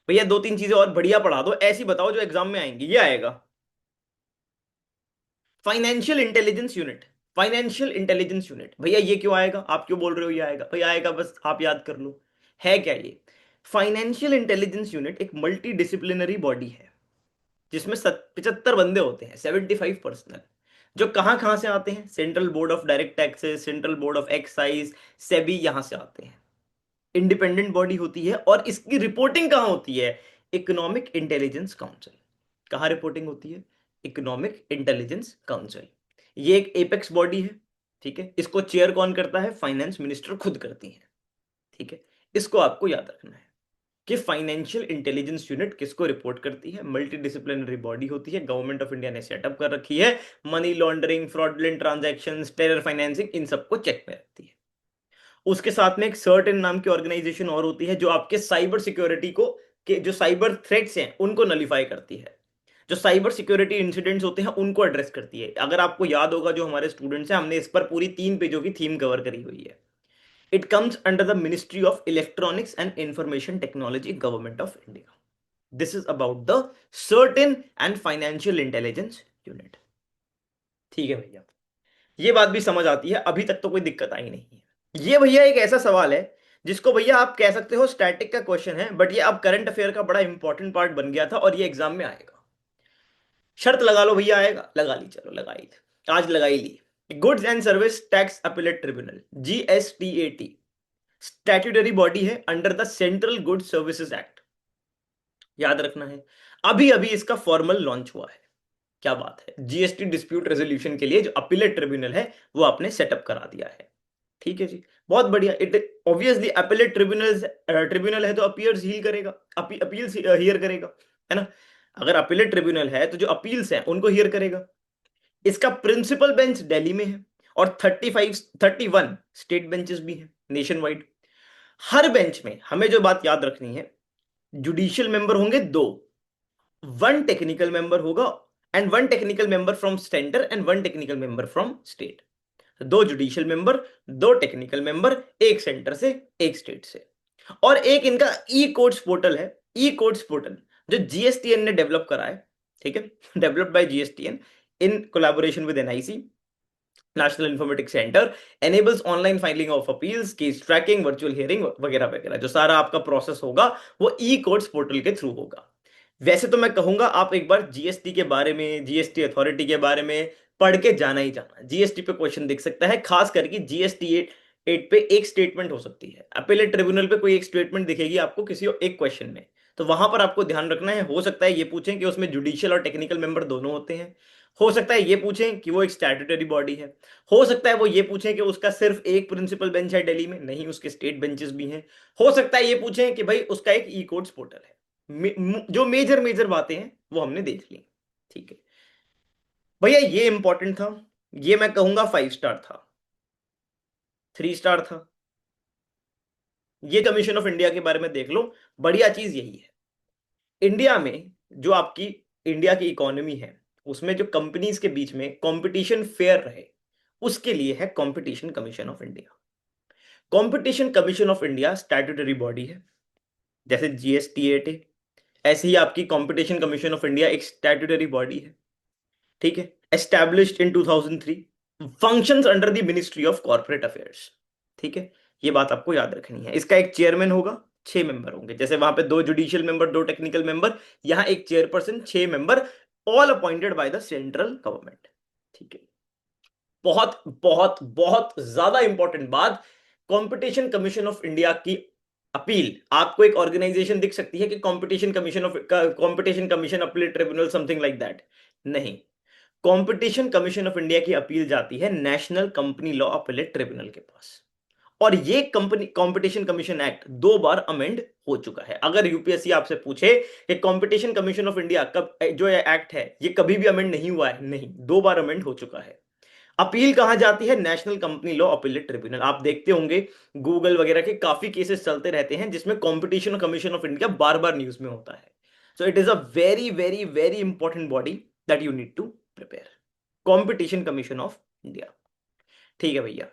भैया दो तीन चीजें और बढ़िया पढ़ा दो, ऐसी बताओ जो एग्जाम में आएंगी। ये आएगा financial intelligence unit. Financial intelligence unit, भैया ये क्यों आएगा? आप क्यों बोल रहे हो ये आएगा? भैया आएगा, बस आप याद कर लो। है क्या ये? फाइनेंशियल इंटेलिजेंस यूनिट एक मल्टी डिसिप्लिनरी बॉडी है जिसमें 75 बंदे होते हैं, 75 पर्सनल, जो कहां कहां से आते हैं? Central board of direct taxes, central board of excise, SEBI, यहां से आते हैं। इंडिपेंडेंट बॉडी होती है और इसकी रिपोर्टिंग कहां होती है? Economic intelligence council. कहां रिपोर्टिंग होती है? Economic intelligence council. ये एक एपेक्स बॉडी है, ठीक है। इसको चेयर कौन करता है? फाइनेंस मिनिस्टर खुद करती है, ठीक है। इसको आपको याद रखना है कि फाइनेंशियल इंटेलिजेंस यूनिट किसको रिपोर्ट करती है? मल्टी डिसिप्लिनरी बॉडी होती है, गवर्नमेंट ऑफ इंडिया ने सेटअप कर रखी है। Money laundering, fraudulent transactions, terror financing, इन सबको चेक में रखती है। उसके साथ में एक सर्टेन नाम की ऑर्गेनाइजेशन और होती है जो आपके साइबर सिक्योरिटी को, के जो साइबर थ्रेट्स हैं उनको नलीफाई करती है, जो साइबर सिक्योरिटी इंसिडेंट्स होते हैं उनको एड्रेस करती है। अगर आपको याद होगा, जो हमारे स्टूडेंट्स हैं, हमने इस पर पूरी 3 पेजों की थीम कवर करी हुई है। It comes under the ministry of electronics and information technology, government of India. This is about the certain and financial intelligence unit. ठीक है भैया, ये बात भी समझ आती है, अभी तक तो कोई दिक्कत आई नहीं है। ये भैया एक ऐसा सवाल है जिसको भैया आप कह सकते हो स्टैटिक का क्वेश्चन है, बट ये अब करंट अफेयर का बड़ा इंपॉर्टेंट पार्ट बन गया था और ये एग्जाम में आएगा। शर्त लगा लो भैया, आएगा? लगा ली, चलो लगाई थी, आज लगाई ली। Goods and service tax appellate tribunal, GSTAT, statutory body है under the central goods services act. याद रखना है, अभी अभी इसका फॉर्मल लॉन्च हुआ है। क्या बात है! जीएसटी डिस्प्यूट रेजोल्यूशन के लिए जो अपीलेट ट्रिब्यूनल है वो आपने सेटअप करा दिया है, ठीक है जी। बहुत बढ़िया। It obviously appellate tribunal, tribunal है तो अपीयर्स हील करेगा, अपील्स हियर करेगा, है ना। अगर अपीलेट ट्रिब्यूनल है तो जो अपील्स हैं उनको हियर करेगा। इसका प्रिंसिपल बेंच दिल्ली में है और 31 स्टेट बेंचेस भी हैं नेशन वाइड। हर बेंच में हमें जो बात याद रखनी है, जुडिशियल मेंबर होंगे दो, वन टेक्निकल मेंबर होगा, and one technical member from centre and one technical member from state. दो जुडिशियल मेंबर, दो टेक्निकल मेंबर, एक सेंटर से, एक स्टेट से। और एक इनका ई कोर्ट्स पोर्टल है, ई कोर्ट्स पोर्टल, जो जीएसटीएन ने डेवलप करा है, ठीक है। Developed by GSTN in collaboration with NIC, National Informatics Centre, enables online filing of appeals, case tracking, virtual hearing वगैरह वगैरह। जो सारा आपका प्रोसेस होगा वो ई कोर्ट्स पोर्टल के थ्रू होगा। वैसे तो मैं कहूंगा आप एक बार जीएसटी के बारे में, जीएसटी अथॉरिटी के बारे में पढ़ के जाना ही जाना। जीएसटी पे क्वेश्चन दिख सकता है, खास करके जीएसटी एट पे एक स्टेटमेंट हो सकती है, अपीलेट ट्रिब्यूनल पे कोई एक स्टेटमेंट दिखेगी आपको किसी एक क्वेश्चन में। तो वहां पर आपको ध्यान रखना है, हो सकता है ये पूछें कि उसमें जुडिशियल और टेक्निकल मेंबर दोनों होते हैं। हो सकता है ये पूछें कि वो एक स्टैट्यूटरी बॉडी है। हो सकता है वो ये पूछें कि उसका सिर्फ एक प्रिंसिपल बेंच है दिल्ली में, नहीं उसके स्टेट बेंचेस भी हैं। हो सकता है ये पूछें कि भाई उसका एक ई कोर्ट्स पोर्टल है। जो मेजर मेजर बातें हैं वो हमने देख ली, ठीक है भैया। ये इंपॉर्टेंट था, ये मैं कहूंगा 5 स्टार था, 3 स्टार था। ये कमीशन ऑफ इंडिया के बारे में देख लो, बढ़िया चीज यही है। इंडिया में जो आपकी इंडिया की इकोनॉमी है, उसमें जो कंपनीज के बीच में कंपटीशन फेयर रहे, उसके लिए है competition Commission of India. Competition Commission of India statutory body है, जैसे जीएसटीएटी, ऐसे ही आपकी कंपटीशन कमीशन ऑफ इंडिया एक स्टैट्यूटरी बॉडी है, ठीक है। Established in 2003, functions under the ministry of corporate affairs, ठीक है। ये बात आपको याद रखनी है। इसका एक चेयरमैन होगा, 6 मेंबर होंगे, जैसे वहां पे दो जुडिशियल मेंबर, दो टेक्निकल मेंबर, यहां एक chairperson, 6 member, all appointed by the central government, ठीक है। बहुत बहुत बहुत ज्यादा इंपॉर्टेंट बात, कंपटीशन कमीशन ऑफ इंडिया की अपील, आपको एक ऑर्गेनाइजेशन दिख सकती है कि competition Commission of, competition commission appeal tribunal, something like that, नहीं। कंपटीशन कमीशन ऑफ इंडिया की अपील जाती है national company law appellate tribunal के पास। और ये कंपनी कंपटीशन कमीशन एक्ट 2 बार अमेंड हो चुका है। अगर यूपीएससी आपसे पूछे कि कंपटीशन कमीशन ऑफ इंडिया कब, जो ये एक्ट है ये कभी भी अमेंड नहीं हुआ है, नहीं, 2 बार अमेंड हो चुका है। अपील कहां जाती है? National company law appellate tribunal. आप देखते होंगे गूगल वगैरह के काफी केसेस चलते रहते हैं जिसमें कंपटीशन कमीशन ऑफ इंडिया बार बार न्यूज में होता है। So it is a very very very important body that you need to prepare, Competition Commission of India, ठीक है भैया।